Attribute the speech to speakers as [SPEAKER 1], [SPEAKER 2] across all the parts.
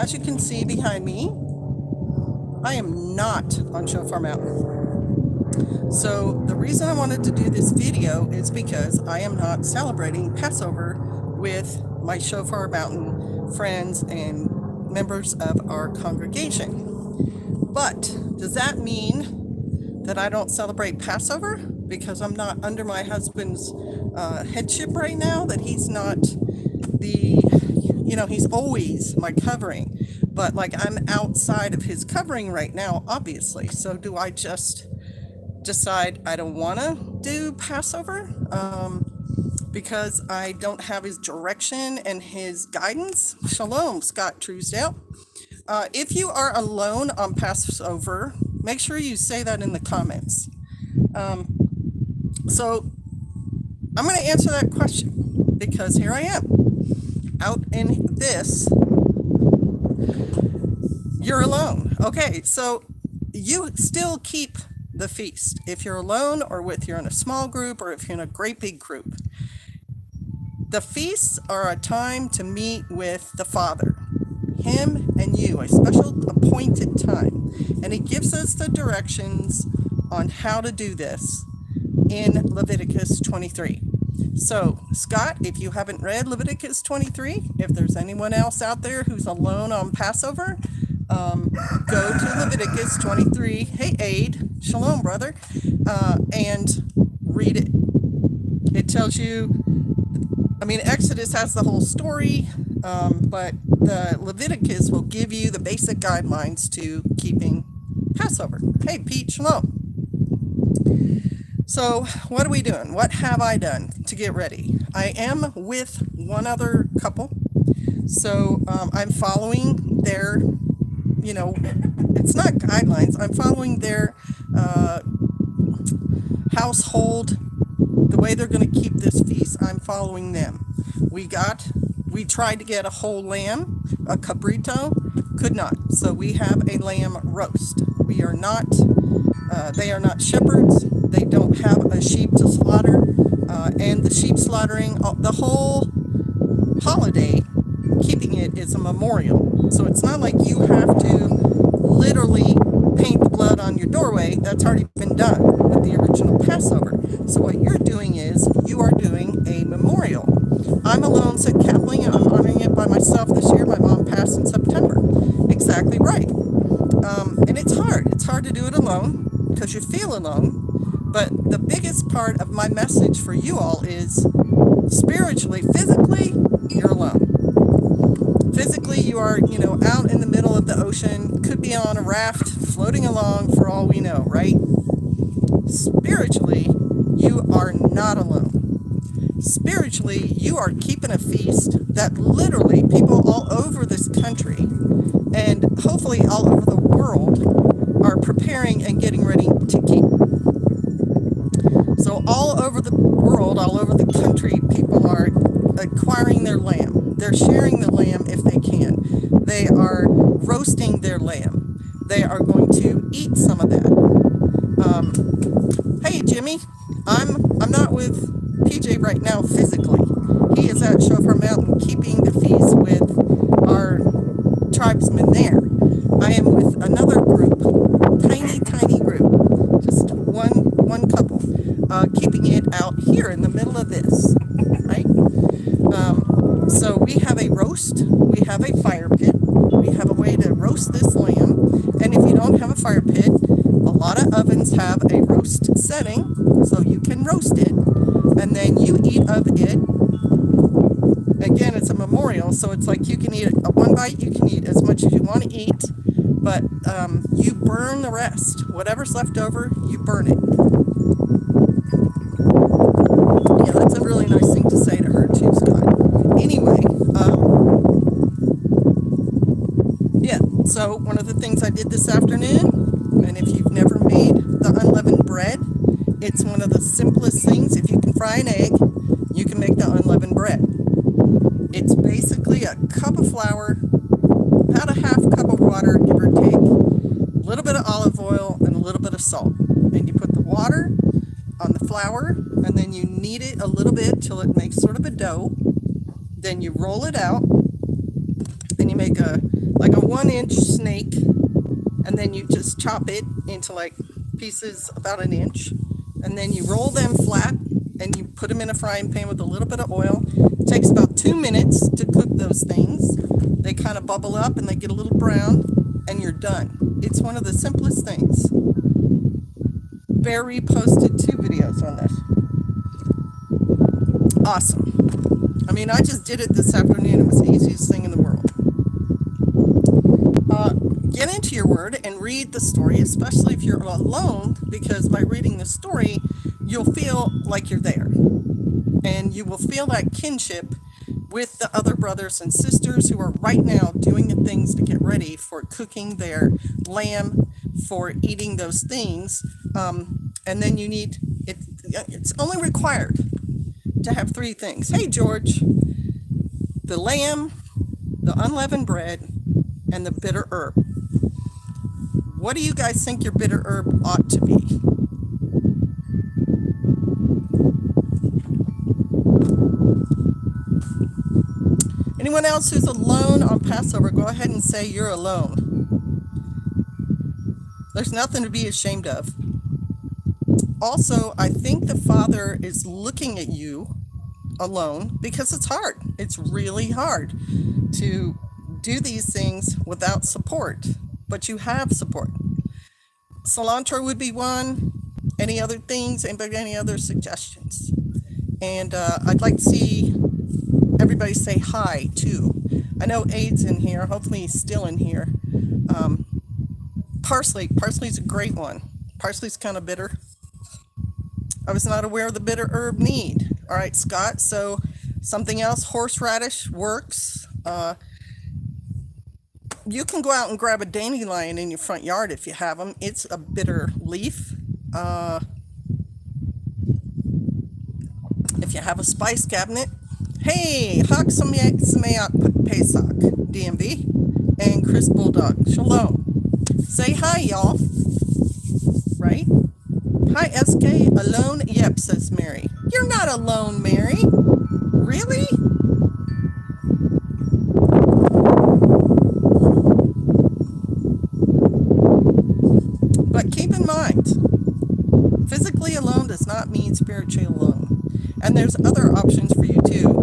[SPEAKER 1] As you can see behind me, I am not on Shofar Mountain. So the reason I wanted to do this video is because I am not celebrating Passover with my Shofar Mountain friends and members of our congregation. But does that mean that I don't celebrate Passover because I'm not under my husband's headship right now, that he's not he's always my covering, but like I'm outside of his covering right now, obviously. So do I just decide I don't want to do Passover because I don't have his direction and his guidance? Shalom, Scott Truesdale. If you are alone on Passover, make sure you say that in the comments. So I'm going to answer that question because here I am out in this. You're alone. Okay, so you still keep the feast if you're alone or if you're in a small group or if you're in a great big group. The feasts are a time to meet with the Father, him and you, a special appointed time. And he gives us the directions on how to do this in Leviticus 23. So, Scott, if you haven't read Leviticus 23, if there's anyone else out there who's alone on Passover, go to Leviticus 23. Hey, Aid, shalom, brother, and read it. It tells you, Exodus has the whole story, but the Leviticus will give you the basic guidelines to keeping Passover. Hey, Pete, shalom. So what are we doing? What have I done to get ready? I am with one other couple. So I'm following their, it's not guidelines. I'm following their household, the way they're going to keep this feast. I'm following them. We tried to get a whole lamb, a cabrito, could not. So we have a lamb roast. We are not, they are not shepherds. They don't have a sheep to slaughter, and the sheep slaughtering, the whole holiday, keeping it is a memorial. So it's not like you have to literally paint the blood on your doorway. That's already been done with the original Passover. So what you're doing is you are doing a memorial. I'm alone, said Kathleen, and I'm honoring it by myself this year. My mom passed in September. Exactly right. And it's hard. It's hard to do it alone because you feel alone. But the biggest part of my message for you all is spiritually, physically, you're alone. Physically, you are, out in the middle of the ocean, could be on a raft, floating along for all we know, right? Spiritually, you are not alone. Spiritually, you are keeping a feast that literally people all over this country and hopefully all over the world are preparing and getting ready to keep. So all over the world, all over the country, people are acquiring their lamb. They're sharing the lamb if they can. They are roasting their lamb. They are going to eat some of that. Hey, Jimmy, I'm not with PJ right now physically. He is at Shofar Mountain keeping the feast with our tribesmen there. I am with another group, tiny group, just one couple, keeping it out here in the middle of this, right? So we have a roast, we have a fire pit, we have a way to roast this lamb, and if you don't have a fire pit, a lot of ovens have a roast setting, so you can roast it, and then you eat of it. Again, it's a memorial, so it's like you can eat a one bite, you can eat as much as you want to eat, but you burn the rest. Whatever's left over, you burn it. Yeah, that's a really nice thing to say to her too, Scott. Anyway, so one of the things I did this afternoon, and if you've never made the unleavened bread, it's one of the simplest things. If you can fry an egg, you can make the unleavened bread. It's basically a cup of flour, about a half cup of water, give or take, a little bit of olive oil, and a little bit of salt. And you put the water on the flour, and then you knead it a little bit till it makes sort of a dough. Then you roll it out, and you make like a and you just chop it into like pieces about an inch, and then you roll them flat and you put them in a frying pan with a little bit of oil. It takes about 2 minutes to cook those things. They kind of bubble up and they get a little brown, and you're done. It's one of the simplest things. Barry posted 2 videos on this. Awesome. I mean, I just did it this afternoon. It was the easiest thing in the world. Get into your word and read the story, especially if you're alone, because by reading the story, you'll feel like you're there. And you will feel that kinship with the other brothers and sisters who are right now doing the things to get ready for cooking their lamb, for eating those things. And then you need, it's only required to have 3 things. Hey, George, the lamb, the unleavened bread, and the bitter herb. What do you guys think your bitter herb ought to be? Anyone else who's alone on Passover, go ahead and say you're alone. There's nothing to be ashamed of. Also, I think the Father is looking at you alone because it's hard. It's really hard to do these things without support, but you have support. Cilantro would be one. Any other things? Anybody, any other suggestions? And I'd like to see everybody say hi too. I know Aid's in here. Hopefully he's still in here. Parsley's a great one. Parsley's kind of bitter. I was not aware of the bitter herb need. All right, Scott. So something else. Horseradish works. You can go out and grab a dandelion in your front yard if you have them. It's a bitter leaf. If you have a spice cabinet. Hey, Hak Sameak Pesach, DMV, and Chris Bulldog. Shalom. Say hi, y'all. Right? Hi, SK. Alone? Yep, says Mary. You're not alone, Mary. Really? But keep in mind, physically alone does not mean spiritually alone. And there's other options for you too.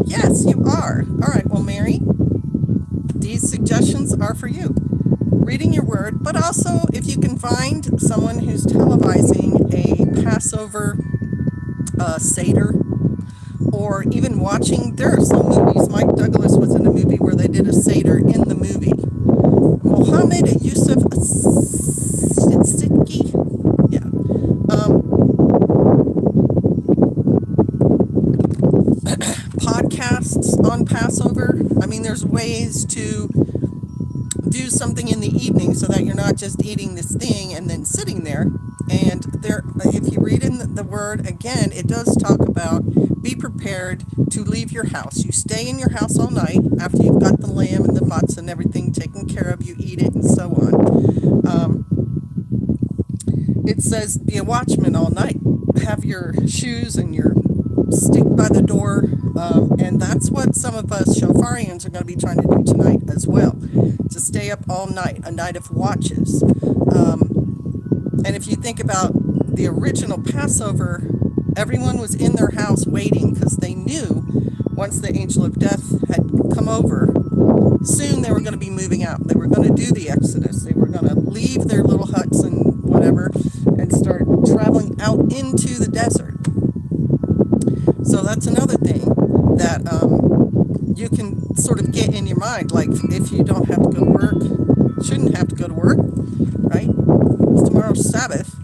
[SPEAKER 1] Yes, you are. All right, well, Mary, these suggestions are for you. Reading your word, but also if you can find someone who's televising a Passover Seder, or even watching, there are some movies. Mike Douglas was in a movie where they did a Seder in the movie. Mohammed Yusuf Siddiqui, yeah. Podcasts on Passover. I mean, there's ways to do something in the evening so that you're not just eating this thing and then sitting there. And there, if you read in the word again, it does talk about be prepared to leave your house. You stay in your house all night after you've got the lamb and the matzah and everything taken care of. You eat it and so on. It says be a watchman all night. Have your shoes and your stick by the door. And that's what some of us shofarians are going to be trying to do tonight as well. To stay up all night, a night of watches. And if you think about the original Passover, everyone was in their house waiting because they knew once the angel of death had come over, soon they were going to be moving out. They were going to do the Exodus. They were going to leave their little huts and whatever and start traveling out into the desert. So that's another thing that you can sort of get in your mind. Like if you don't have to go to work, shouldn't have to go to work, right? It's tomorrow's Sabbath.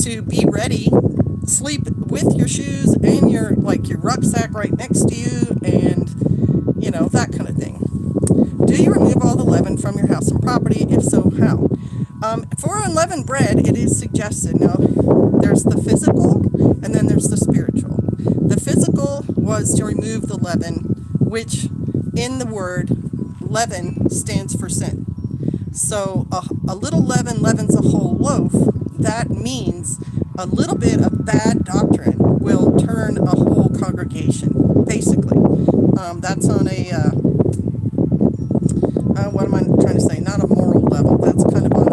[SPEAKER 1] To be ready, sleep with your shoes and your rucksack right next to you, and that kind of thing. Do you remove all the leaven from your house and property? If so, how? For unleavened bread, it is suggested. Now, there's the physical and then there's the spiritual. The physical was to remove the leaven, which in the word leaven stands for sin. So a little leaven leavens a whole loaf. That means a little bit of bad doctrine will turn a whole congregation, basically. That's on a, what am I trying to say? Not a moral level. That's kind of on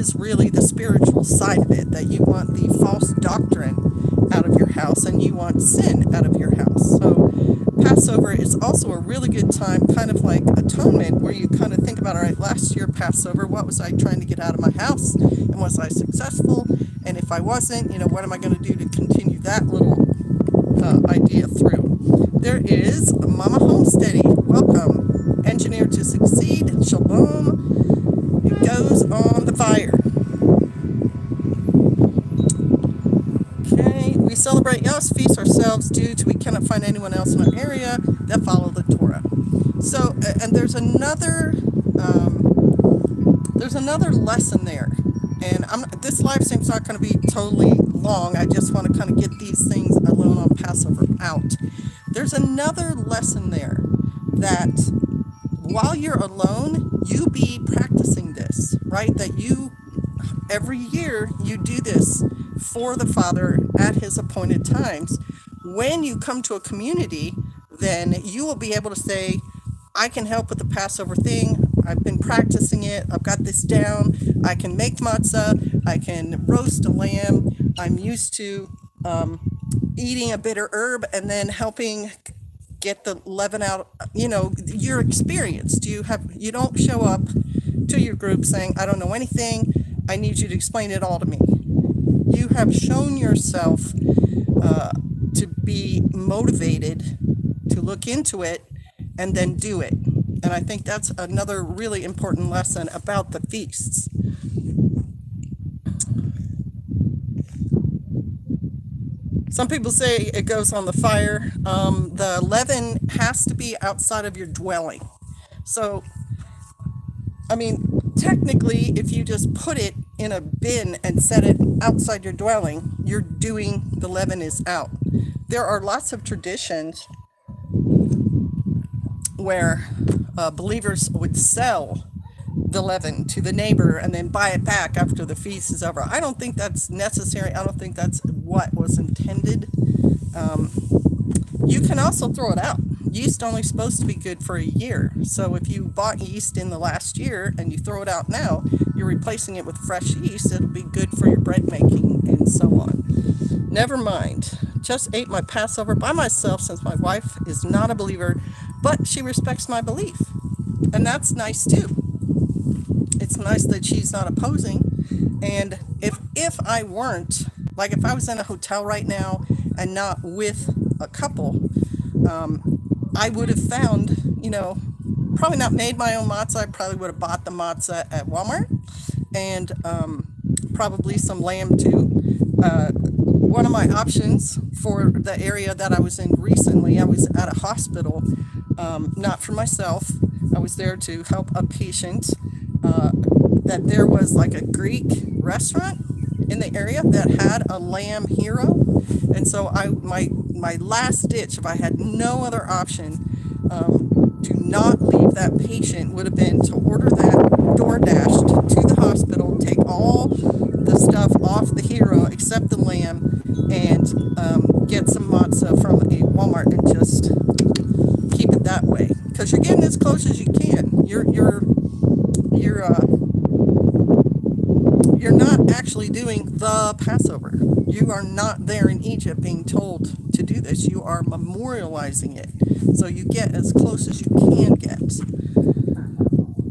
[SPEAKER 1] is really the spiritual side of it, that you want the false doctrine out of your house and you want sin out of your house. So Passover is also a really good time, kind of like atonement, where you kind of think about, all right, last year Passover, what was I trying to get out of my house, and was I successful? And if I wasn't, what am I going to do to continue that little idea through? There is Mama Homesteady. Welcome. Engineer to succeed. Shalom. It goes on the fire. Okay. We celebrate Yah's feast ourselves due to we cannot find anyone else in our area that follow the Torah. So, and there's another lesson there. And this live stream's not going to be totally long. I just want to kind of get these things alone on Passover out. There's another lesson there, that while you're alone, you be practicing this, right? That you, every year, you do this for the Father at his appointed times. When you come to a community, then you will be able to say, I can help with the Passover thing. I've been practicing it. I've got this down. I can make matzah. I can roast a lamb. I'm used to eating a bitter herb and then helping get the leaven out. Your experience. You don't show up to your group saying, I don't know anything. I need you to explain it all to me. You have shown yourself to be motivated to look into it and then do it. And I think that's another really important lesson about the feasts. Some people say it goes on the fire. The leaven has to be outside of your dwelling. So, technically, if you just put it in a bin and set it outside your dwelling, you're doing the leaven is out. There are lots of traditions where believers would sell the leaven to the neighbor and then buy it back after the feast is over. I don't think that's necessary. I don't think that's what was intended. You can also throw it out. Yeast only supposed to be good for a year. So if you bought yeast in the last year and you throw it out now, you're replacing it with fresh yeast. It'll be good for your bread making and so on. Never mind. Just ate my Passover by myself since my wife is not a believer, but she respects my belief. And that's nice too. It's nice that she's not opposing. And if I weren't, like if I was in a hotel right now and not with a couple, I would have found, probably not made my own matzah. I probably would have bought the matzah at Walmart and probably some lamb too. One of my options for the area that I was in recently, I was at a hospital, not for myself. I was there to help a patient. That there was like a Greek restaurant in the area that had a lamb hero, and so my last ditch, if I had no other option, to not leave that patient would have been to order that DoorDashed to the hospital, take all the stuff off the hero except the lamb, and get some matzah from a Walmart and just keep it that way, because you're getting as close as you can. You're not actually doing the Passover. You are not there in Egypt being told to do this. You are memorializing it. So you get as close as you can get.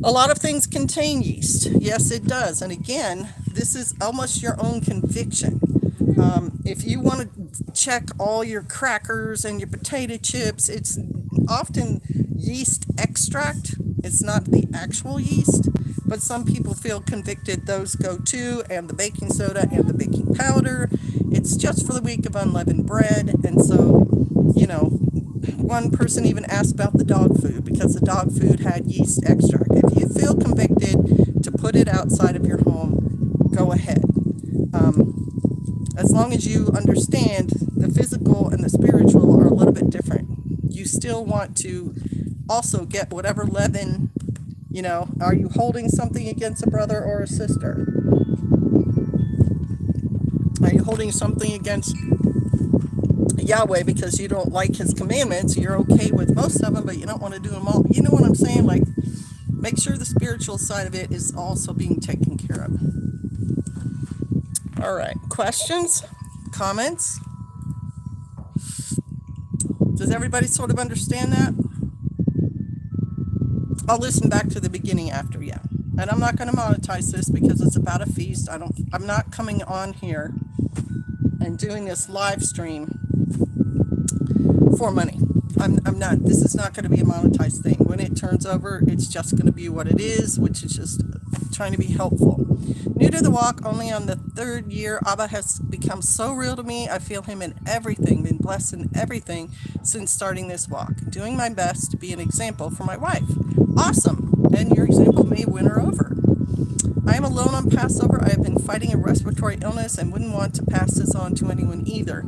[SPEAKER 1] A lot of things contain yeast. Yes, it does. And again, this is almost your own conviction. If you want to check all your crackers and your potato chips, it's often yeast extract. It's not the actual yeast, but some people feel convicted those go too, and the baking soda and the baking powder. It's just for the week of unleavened bread. And so, one person even asked about the dog food because the dog food had yeast extract. If you feel convicted to put it outside of your home, go ahead. As long as you understand the physical and the spiritual are a little bit different. You still want to also get whatever leaven, are you holding something against a brother or a sister? Are you holding something against Yahweh because you don't like his commandments? You're okay with most of them, but you don't want to do them all. You know what I'm saying? Like, make sure the spiritual side of it is also being taken care of. All right. Questions? Comments? Does everybody sort of understand that? I'll listen back to the beginning after, yeah. And I'm not going to monetize this because it's about a feast. I'm not coming on here and doing this live stream for money. I'm not. This is not going to be a monetized thing. When it turns over, it's just going to be what it is, which is just trying to be helpful. New to the walk, only on the 3rd year. Abba has become so real to me. I feel him in everything, been blessed in everything since starting this walk. Doing my best to be an example for my wife. Awesome. And your example may win her over. I am alone on Passover. I have been fighting a respiratory illness and wouldn't want to pass this on to anyone either.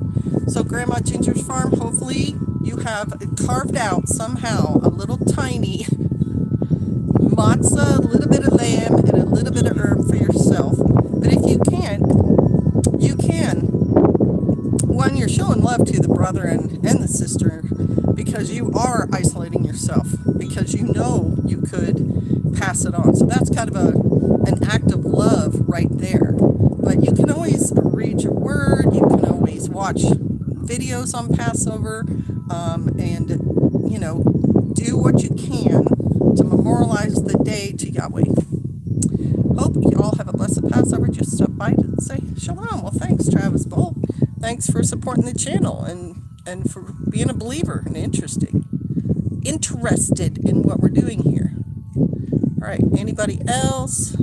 [SPEAKER 1] So Grandma Ginger's farm, hopefully you have carved out somehow a little tiny matzah, a little bit of lamb, and a little bit of herb for yourself. But if you can't, you can. One, you're showing love to the brother and the sister because you are isolating yourself because you know you could pass it on. So that's kind of an act of love right there. But you can always read your word. You can always watch videos on Passover and, you know, do what you can to memorialize the day to Yahweh. Hope you all have a blessed Passover. Just stop by to say shalom. Well, thanks, Travis Bolt. Thanks for supporting the channel and for being a believer and interested in what we're doing here. All right, anybody else?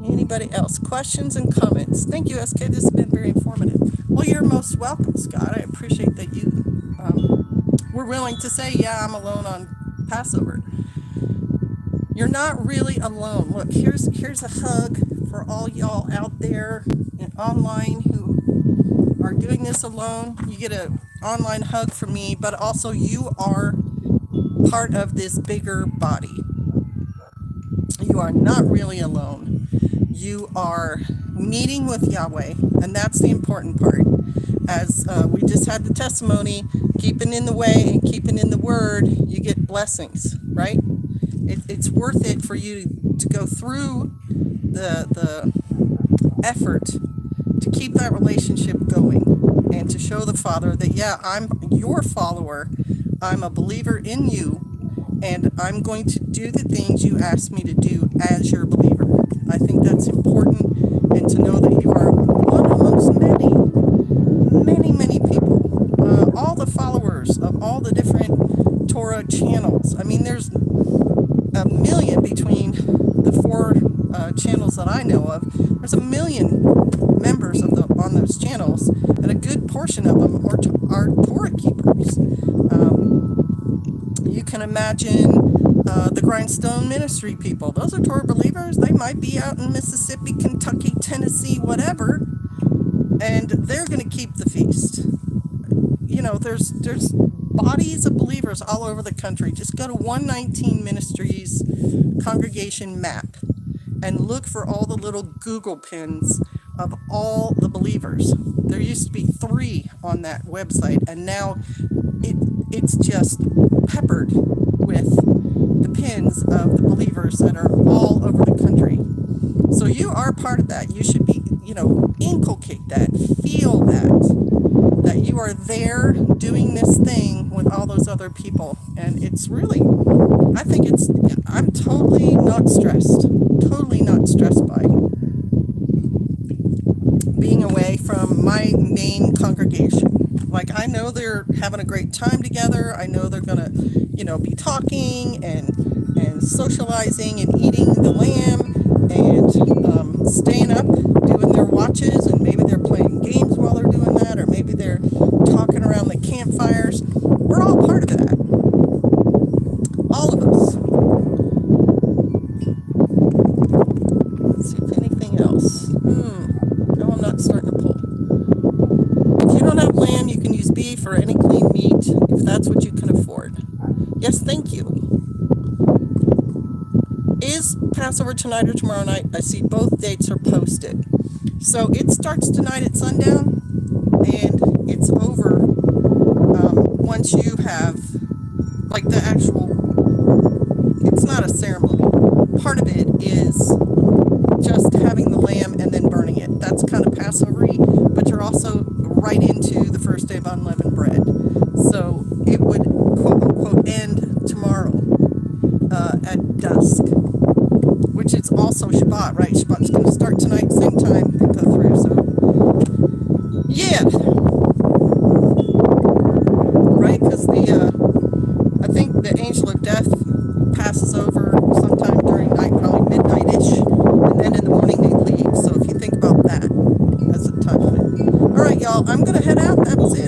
[SPEAKER 1] Anybody else? Questions and comments? Thank you, SK. This has been very informative. Well, you're most welcome, Scott. I appreciate that you were willing to say, yeah, I'm alone on Passover. You're not really alone. Look, here's a hug for all y'all out there and online who are doing this alone. You get an online hug from me, but also you are part of this bigger body. You are not really alone. You are meeting with Yahweh, and that's the important part. As we just had the testimony, keeping in the way and keeping in the word, you get blessings, right? It's worth it for you to go through the effort to keep that relationship going and to show the Father that, yeah, I'm your follower. I'm a believer in you, and I'm going to do the things you asked me to do as your believer. I think that's important, and to know that you are one amongst many people. All the followers of all the different Torah channels. I mean, there's a million between the 4 channels that I know of. There's a million members on those channels, and a good portion of them are Torah keepers. You can imagine the Grindstone Ministry people. Those are Torah believers. They might be out in Mississippi, Kentucky, Tennessee, whatever, and they're going to keep the feast. You know, there's bodies of believers all over the country. Just go to 119 Ministries congregation map and look for all the little Google pins of all the believers. There used to be 3 on that website, and now it's just peppered with the pins of the believers that are all over the country. So you are part of that. You should be, you know, inculcate that, feel that you are there doing this thing with all those other people. And it's really, I'm totally not stressed by being away from my main congregation. Like, I know they're having a great time together. I know they're going to, you know, be talking and socializing and eating the lamb and staying up, doing their watches, and maybe they're playing games while they're doing that, or maybe they're talking around the campfires. We're all part of that. All of us. Let's see if anything else. No, I'm not starting to pull. If you don't have lamb, you can use beef or any clean meat if that's what you can afford. Yes, thank you. Is Passover tonight or tomorrow night? I see both dates are posted. So it starts tonight at sundown, and it's over once you have, like, the actual, it's not a ceremony. Part of it is just having the lamb and then burning it. right, Shabbat's going to start tonight, same time they go through. So, yeah, right, because I think the angel of death passes over sometime during night, probably midnight-ish, and then in the morning they leave. So if you think about that as a time frame. All right, y'all, I'm going to head out. That was it.